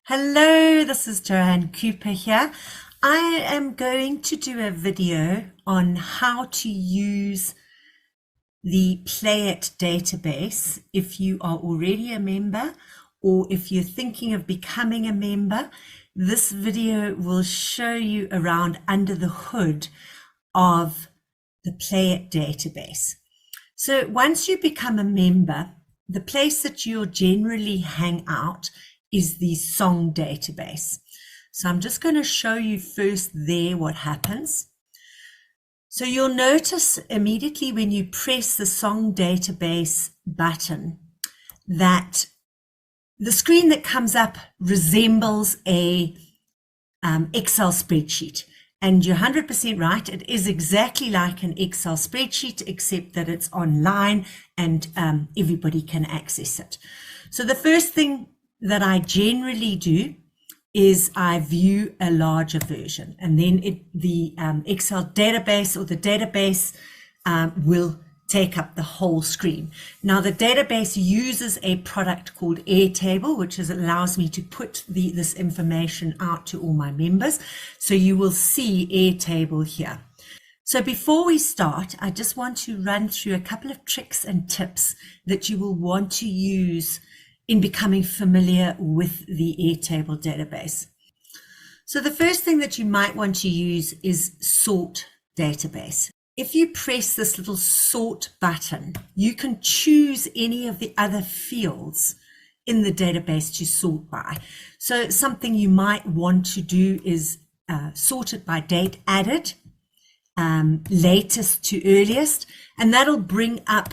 Hello, this is Joanne Cooper here. I am going to do a video on how to use the Play It database if you are already a member or if you're thinking of becoming a member. This video will show you around under the hood of the Play It database. So once you become a member, the place that you'll generally hang out is the song database. So I'm just going to show you first there what happens. So you'll notice immediately when you press the song database button that the screen that comes up resembles a Excel spreadsheet. And you're 100% right, it is exactly like an Excel spreadsheet, except that it's online and everybody can access it. So the first thing that I generally do is I view a larger version, and then the Excel database or the database will take up the whole screen. Now the database uses a product called Airtable, which allows me to put this information out to all my members. So you will see Airtable here. So before we start, I just want to run through a couple of tricks and tips that you will want to use in becoming familiar with the Airtable database. So the first thing that you might want to use is sort database. If you press this little sort button, you can choose any of the other fields in the database to sort by. So something you might want to do is sort it by date added, latest to earliest, and that'll bring up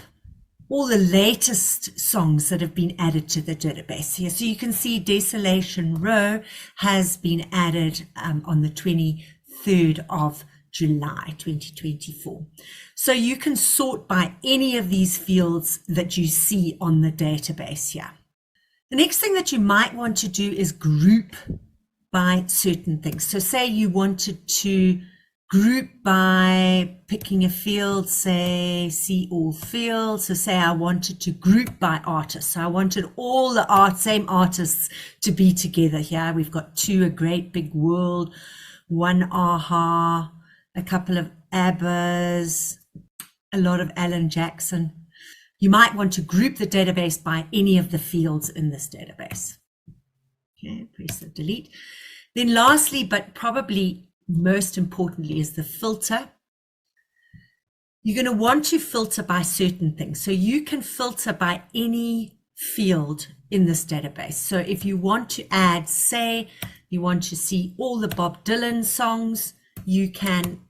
all the latest songs that have been added to the database here. So you can see Desolation Row has been added on the 23rd of July 2024. So you can sort by any of these fields that you see on the database here. The next thing that you might want to do is group by certain things. So say you wanted to group by picking a field, say see all fields. So say I wanted to group by artists. So I wanted all the same artists to be together here. We've got two, A Great Big World, one Aha, a couple of ABBAs, a lot of Alan Jackson. You might want to group the database by any of the fields in this database. Okay, press the delete. Then lastly, but probably most importantly, is the filter. You're going to want to filter by certain things. So you can filter by any field in this database. So if you want to add, say, you want to see all the Bob Dylan songs, you can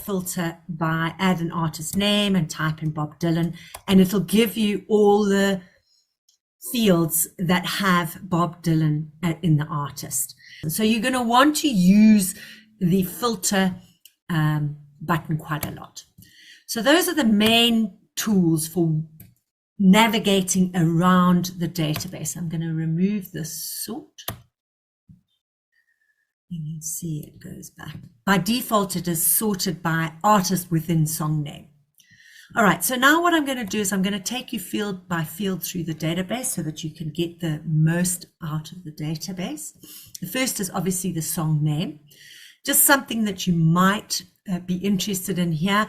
filter by add an artist name and type in Bob Dylan, and it'll give you all the fields that have Bob Dylan in the artist. So you're going to want to use the filter button quite a lot. So those are the main tools for navigating around the database. I'm going to remove the sort. You can see it goes back. By default, it is sorted by artist within song name. All right, so now what I'm going to do is I'm going to take you field by field through the database so that you can get the most out of the database. The first is obviously the song name. Just something that you might be interested in here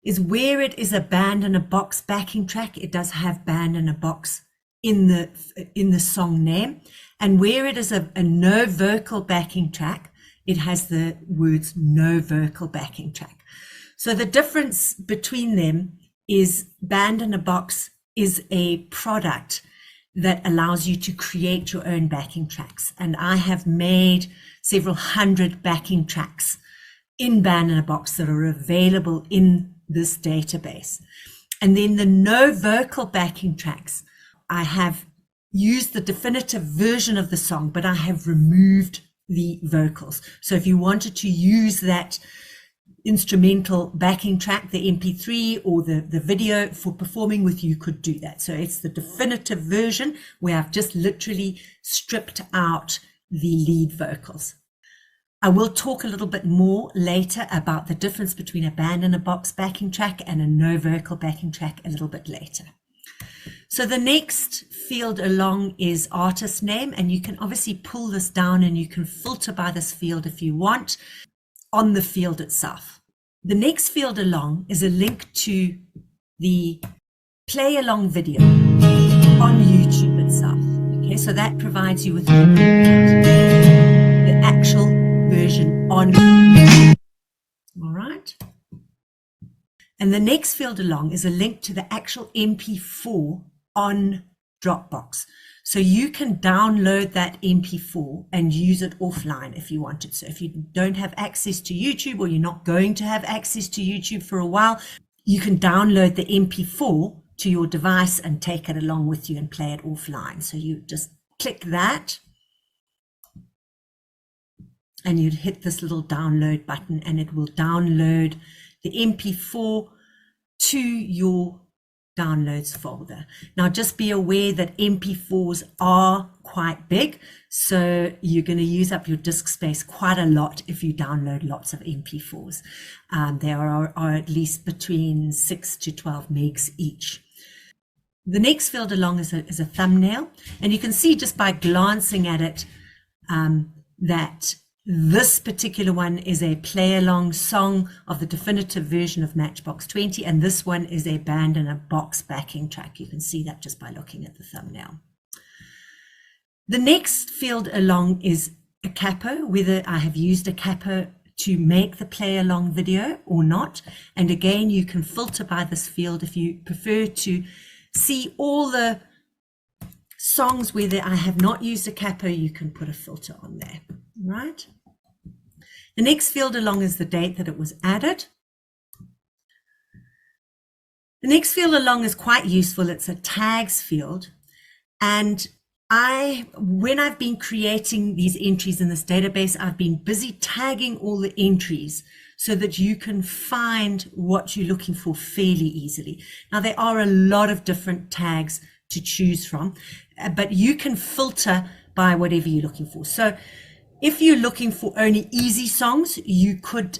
is where it is a Bandon A Box backing track. It does have Bandon A Box in the song name, and where it is a no vocal backing track, it has the words no vocal backing track. So the difference between them is Bandon A Box is a product that allows you to create your own backing tracks, and I have made several hundred backing tracks in Bandon A Box that are available in this database. And then the no vocal backing tracks, I have used the definitive version of the song, but I have removed the vocals. So if you wanted to use that instrumental backing track, the MP3 or the video for performing with, you could do that. So it's the definitive version where I've just literally stripped out the lead vocals. I will talk a little bit more later about the difference between a Bandon A Box backing track and a no vocal backing track a little bit later. So the next field along is artist name, and you can obviously pull this down and you can filter by this field if you want on the field itself. The next field along is a link to the play along video on YouTube itself. Okay, so that provides you with the actual version on YouTube. All right. And the next field along is a link to the actual MP4 on Dropbox. So you can download that MP4 and use it offline if you wanted. So if you don't have access to YouTube, or you're not going to have access to YouTube for a while, you can download the MP4 to your device and take it along with you and play it offline. So you just click that and you'd hit this little download button and it will download the MP4 to your downloads folder. Now just be aware that MP4s are quite big, so you're going to use up your disk space quite a lot if you download lots of MP4s. There are at least between 6 to 12 megs each. The next field along is a thumbnail, and you can see just by glancing at it that this particular one is a play along song of the definitive version of Matchbox 20, and this one is a Bandon A Box backing track. You can see that just by looking at the thumbnail. The next field along is a capo, whether I have used a capo to make the play along video or not. And again, you can filter by this field if you prefer to see all the songs where I have not used a capo. You can put a filter on there, right? The next field along is the date that it was added. The next field along is quite useful. It's a tags field. And when I've been creating these entries in this database, I've been busy tagging all the entries so that you can find what you're looking for fairly easily. Now, there are a lot of different tags to choose from, but you can filter by whatever you're looking for. So if you're looking for only easy songs, you could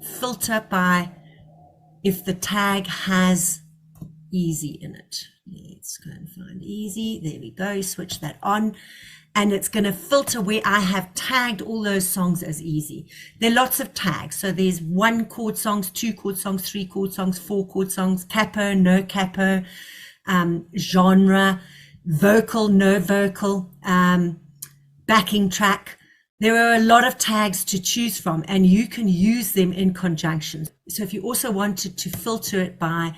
filter by if the tag has easy in it. Let's go and find easy. There we go. Switch that on. And it's going to filter where I have tagged all those songs as easy. There are lots of tags. So there's 1 chord songs, 2 chord songs, 3 chord songs, 4 chord songs, capo, no capo, genre, vocal, no vocal, backing track. There are a lot of tags to choose from, and you can use them in conjunction. So if you also wanted to filter it by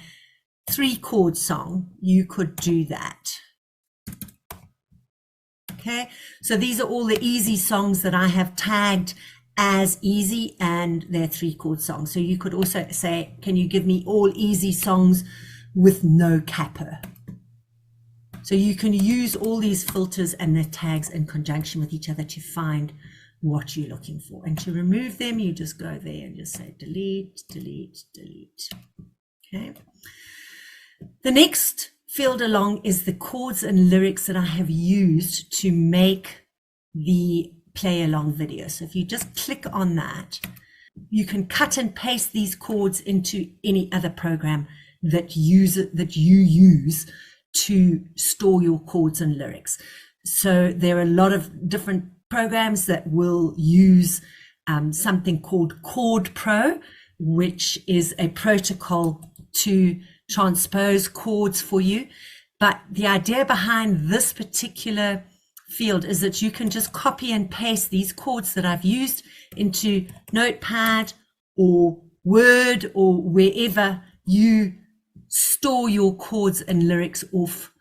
3 chord song, you could do that. Okay, so these are all the easy songs that I have tagged as easy, and they're 3 chord songs. So you could also say, can you give me all easy songs with no capo? So you can use all these filters and their tags in conjunction with each other to find what you're looking for. And to remove them, you just go there and just say delete, delete, delete. Okay. The next field along is the chords and lyrics that I have used to make the play along video. So if you just click on that, you can cut and paste these chords into any other program that you use to store your chords and lyrics. So there are a lot of different programs that will use something called Chord Pro, which is a protocol to transpose chords for you. But the idea behind this particular field is that you can just copy and paste these chords that I've used into Notepad or Word or wherever you store your chords and lyrics off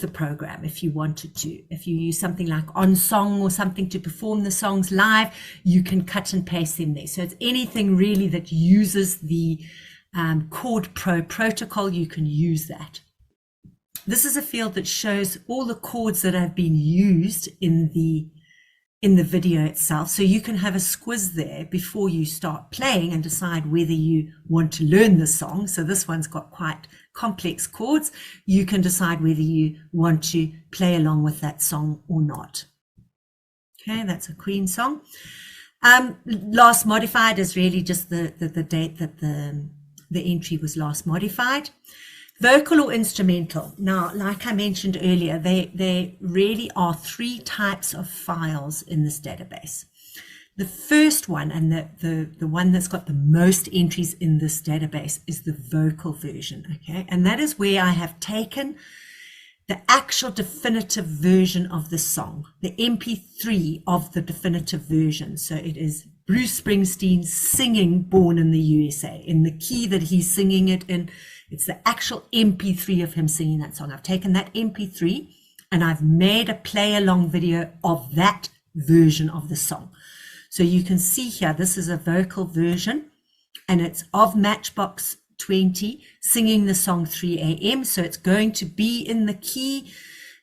the program if you wanted to. If you use something like OnSong or something to perform the songs live, you can cut and paste them there. So it's anything really that uses the Chord Pro protocol, you can use that. This is a field that shows all the chords that have been used in the video itself. So you can have a squiz there before you start playing and decide whether you want to learn the song. So this one's got quite complex chords. You can decide whether you want to play along with that song or not. Okay, that's a Queen song. Last modified is really just the date that the the entry was last modified. Vocal or instrumental. Now, like I mentioned earlier, there really are three types of files in this database. The first one, and the one that's got the most entries in this database, is the vocal version, okay? And that is where I have taken the actual definitive version of the song, the MP3 of the definitive version. So it is Bruce Springsteen singing Born in the USA in the key that he's singing it in. It's the actual MP3 of him singing that song. I've taken that MP3 and I've made a play along video of that version of the song. So you can see here, this is a vocal version and it's of Matchbox 20 singing the song 3 a.m. So it's going to be in the key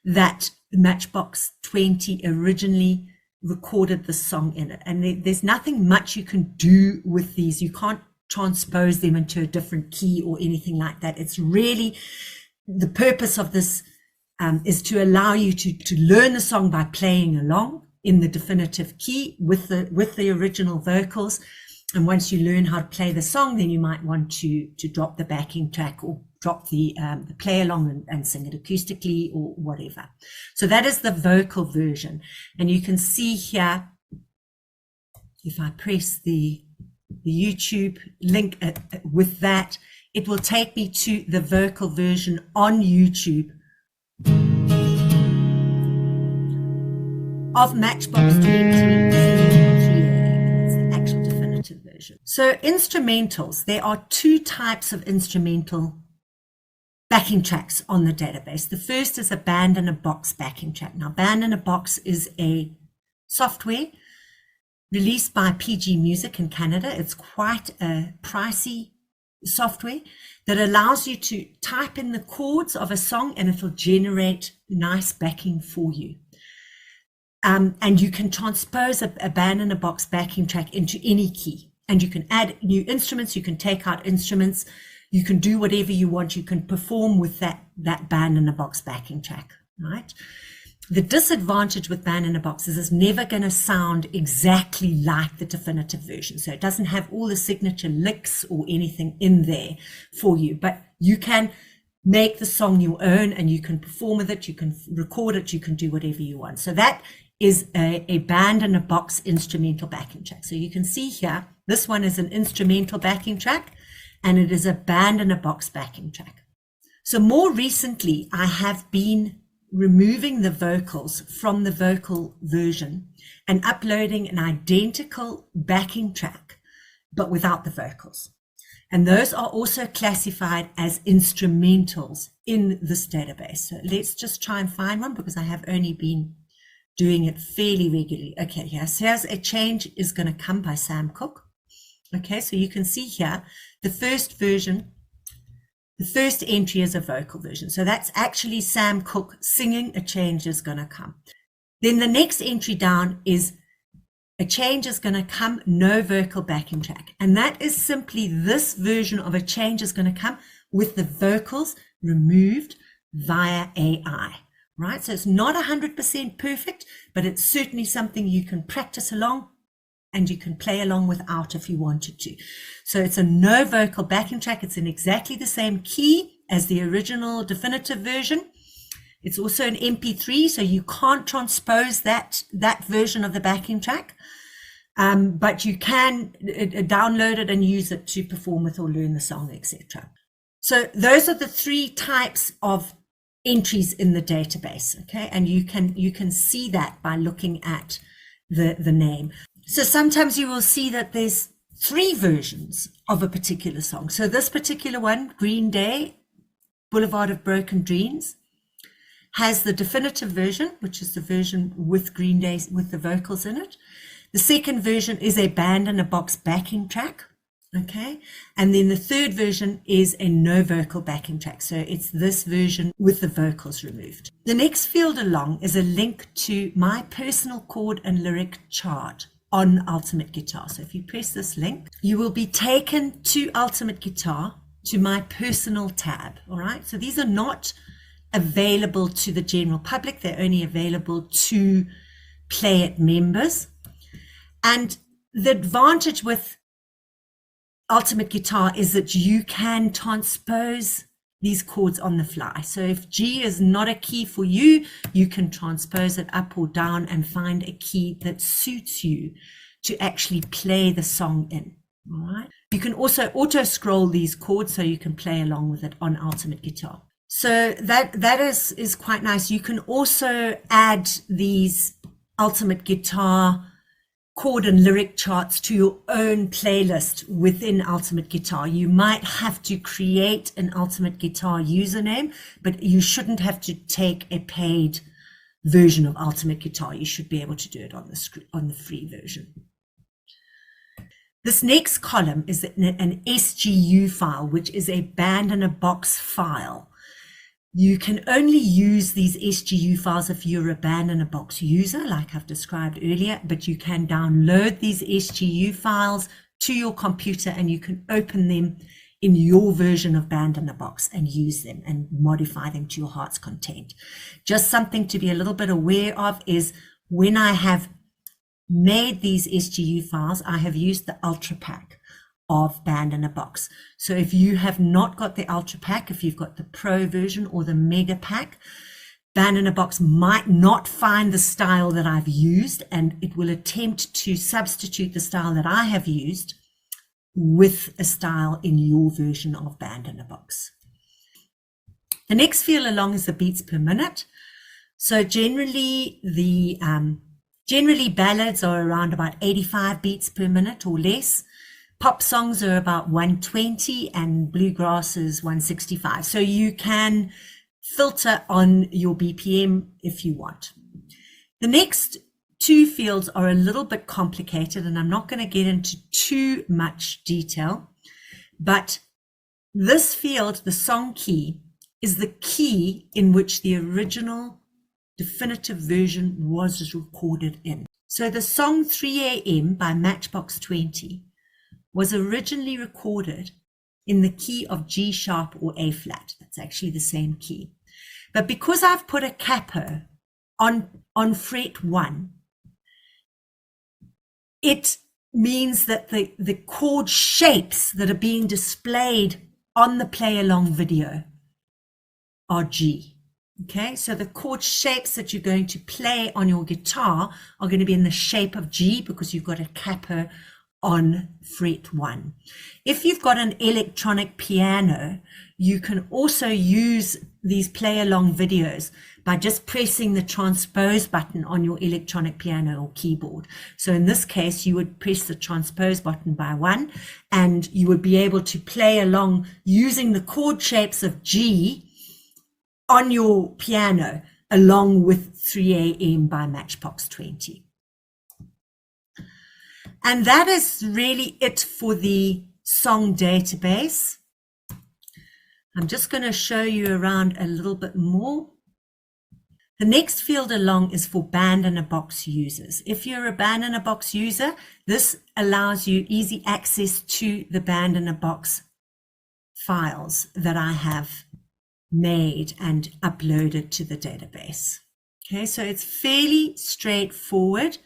that Matchbox 20 originally recorded the song in it. And there's nothing much you can do with these. You can't transpose them into a different key or anything like that. It's really, the purpose of this is to allow you to learn the song by playing along in the definitive key with the original vocals. And once you learn how to play the song, then you might want to drop the backing track or drop the play along and sing it acoustically or whatever. So that is the vocal version. And you can see here, if I press the YouTube link with that, it will take me to the vocal version on YouTube of Matchbox 20. Version. So instrumentals, there are two types of instrumental backing tracks on the database. The first is a Bandon A Box backing track. Now, Bandon A Box is a software released by PG Music in Canada. It's quite a pricey software that allows you to type in the chords of a song and it'll generate nice backing for you. And you can transpose a Bandon A Box backing track into any key. And you can add new instruments, you can take out instruments, you can do whatever you want, you can perform with that Bandon A Box backing track, right? The disadvantage with Bandon A Box is it's never going to sound exactly like the definitive version. So it doesn't have all the signature licks or anything in there for you, but you can make the song your own and you can perform with it, you can record it, you can do whatever you want. So that is a Bandon A Box instrumental backing track. So you can see here, this one is an instrumental backing track and it is a Bandon A Box backing track. So more recently, I have been removing the vocals from the vocal version and uploading an identical backing track, but without the vocals. And those are also classified as instrumentals in this database. So let's just try and find one because I have only been doing it fairly regularly. Okay, here, so here's A Change Is Gonna Come by Sam Cooke. Okay, so you can see here, the first version, the first entry is a vocal version. So that's actually Sam Cooke singing A Change Is Gonna Come. Then the next entry down is A Change Is Gonna Come, no vocal backing track. And that is simply this version of A Change Is Gonna Come with the vocals removed via AI. Right, so it's not 100% perfect, but it's certainly something you can practice along and you can play along without if you wanted to. So it's a no vocal backing track. It's in exactly the same key as the original definitive version. It's also an MP3, so you can't transpose that version of the backing track, but you can download it and use it to perform with or learn the song, etc. So those are the three types of entries in the database, okay, and you can see that by looking at the name. So sometimes you will see that there's three versions of a particular song. So this particular one, Green Day, Boulevard of Broken Dreams, has the definitive version, which is the version with Green Day with the vocals in it. The second version is a Bandon A Box backing track. Okay, and then the third version is a no vocal backing track. So it's this version with the vocals removed. The next field along is a link to my personal chord and lyric chart on Ultimate Guitar. So if you press this link, you will be taken to Ultimate Guitar to my personal tab. All right, so these are not available to the general public. They're only available to Play It members. And the advantage with Ultimate Guitar is that you can transpose these chords on the fly. So if G is not a key for you, you can transpose it up or down and find a key that suits you to actually play the song in. All right. You can also auto scroll these chords so you can play along with it on Ultimate Guitar. So that is quite nice. You can also add these Ultimate Guitar chord and lyric charts to your own playlist within Ultimate Guitar. You might have to create an Ultimate Guitar username, but you shouldn't have to take a paid version of Ultimate Guitar. You should be able to do it on the free version. This next column is an SGU file, which is a Bandon A Box file. You can only use these SGU files if you're a Bandon A Box user, like I've described earlier, but you can download these SGU files to your computer and you can open them in your version of Bandon A Box and use them and modify them to your heart's content. Just something to be a little bit aware of is when I have made these SGU files, I have used the Ultra Pack of Bandon A Box. So if you have not got the Ultra Pack, if you've got the Pro version or the Mega Pack, Bandon A Box might not find the style that I've used, and it will attempt to substitute the style that I have used with a style in your version of Bandon A Box. The next feel along is the beats per minute. So generally ballads are around about 85 beats per minute or less. Pop songs are about 120 and bluegrass is 165. So you can filter on your BPM if you want. The next two fields are a little bit complicated and I'm not going to get into too much detail, but this field, the song key, is the key in which the original definitive version was recorded in. So the song 3 a.m. by Matchbox 20 was originally recorded in the key of G sharp or A flat. That's actually the same key. But because I've put a capo on fret 1, it means that the chord shapes that are being displayed on the play along video are G. Okay, so the chord shapes that you're going to play on your guitar are going to be in the shape of G because you've got a capo on fret 1. If you've got an electronic piano, you can also use these play along videos by just pressing the transpose button on your electronic piano or keyboard. So in this case, you would press the transpose button by 1 and you would be able to play along using the chord shapes of G on your piano along with 3 a.m. by Matchbox 20. And that is really it for the song database. I'm just going to show you around a little bit more. The next field along is for Bandon A Box users. If you're a Bandon A Box user, this allows you easy access to the Bandon A Box files that I have made and uploaded to the database. Okay, so it's fairly straightforward.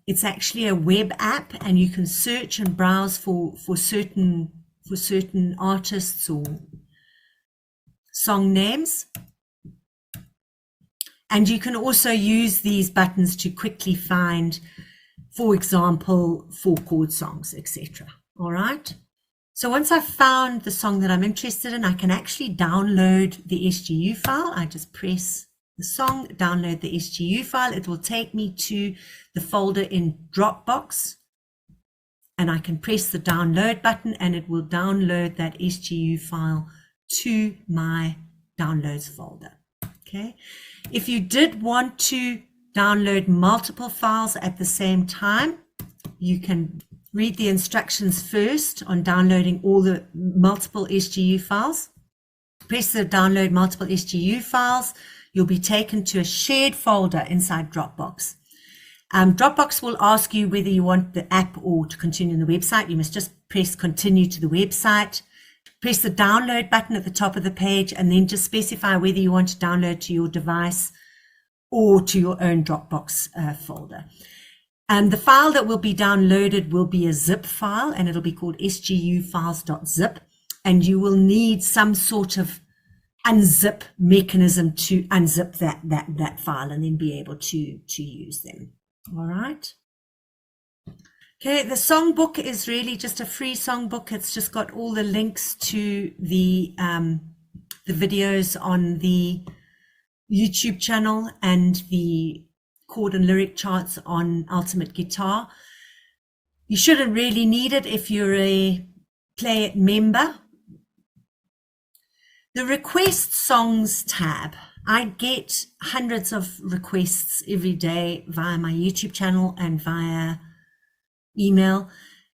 It's actually a web app and you can search and browse for certain artists or song names. And you can also use these buttons to quickly find, for example, 4-chord songs, etc. All right. So once I've found the song that I'm interested in, I can actually download the SGU file. I just press the song, download the SGU file. It will take me to the folder in Dropbox and I can press the download button and it will download that SGU file to my downloads folder. Okay. If you did want to download multiple files at the same time, you can read the instructions first on downloading all the multiple SGU files. Press the download multiple SGU files. You'll be taken to a shared folder inside Dropbox. Dropbox will ask you whether you want the app or to continue on the website. You must just press continue to the website. Press the download button at the top of the page and then just specify whether you want to download to your device or to your own Dropbox folder. And the file that will be downloaded will be a zip file, and it'll be called sgufiles.zip. And you will need some sort of unzip mechanism to unzip that file and then be able to use them. All right. Okay, the songbook is really just a free songbook. It's just got all the links to the videos on the YouTube channel and the chord and lyric charts on Ultimate Guitar. You shouldn't really need it if you're a Play It member. The request songs tab. I get hundreds of requests every day via my YouTube channel and via email.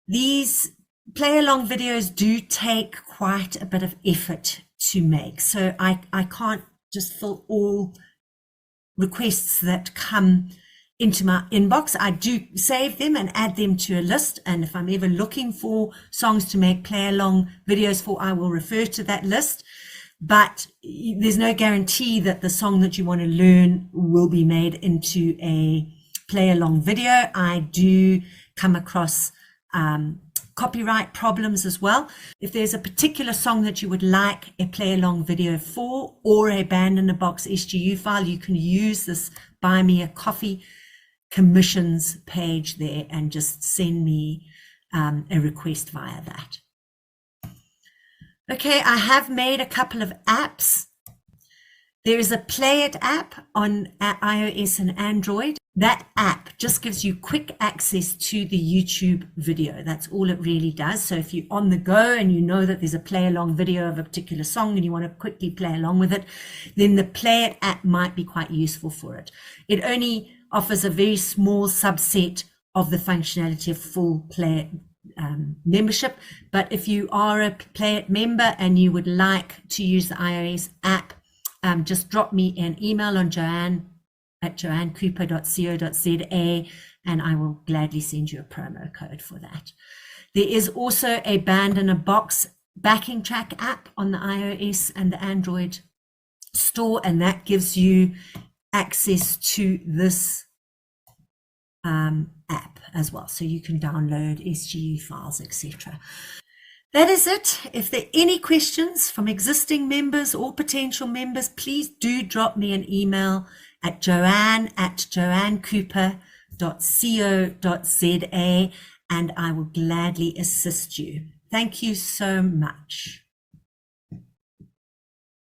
These play along videos do take quite a bit of effort to make. So I can't just fill all requests that come into my inbox. I do save them and add them to a list. And if I'm ever looking for songs to make play along videos for, I will refer to that list. But there's no guarantee that the song that you want to learn will be made into a play along video. I do come across copyright problems as well. If there's a particular song that you would like a play along video for, or a Bandon A Box SGU file, you can use this Buy Me a Coffee commissions page there and just send me a request via that. Okay, I have made a couple of apps. There is a Play It app on iOS and Android. That app just gives you quick access to the YouTube video. That's all it really does. So if you're on the go and you know that there's a play along video of a particular song and you want to quickly play along with it, then the Play It app might be quite useful for it. It only offers a very small subset of the functionality of full Play It membership. But if you are a Play It member and you would like to use the iOS app, just drop me an email on Joanne at joannecooper.co.za and I will gladly send you a promo code for that. There is also a Bandon A Box backing track app on the iOS and the Android store, and that gives you access to this app as well. So you can download SGU files, etc. That is it. If there are any questions from existing members or potential members, please do drop me an email at joanne@joannecooper.co.za and I will gladly assist you. Thank you so much.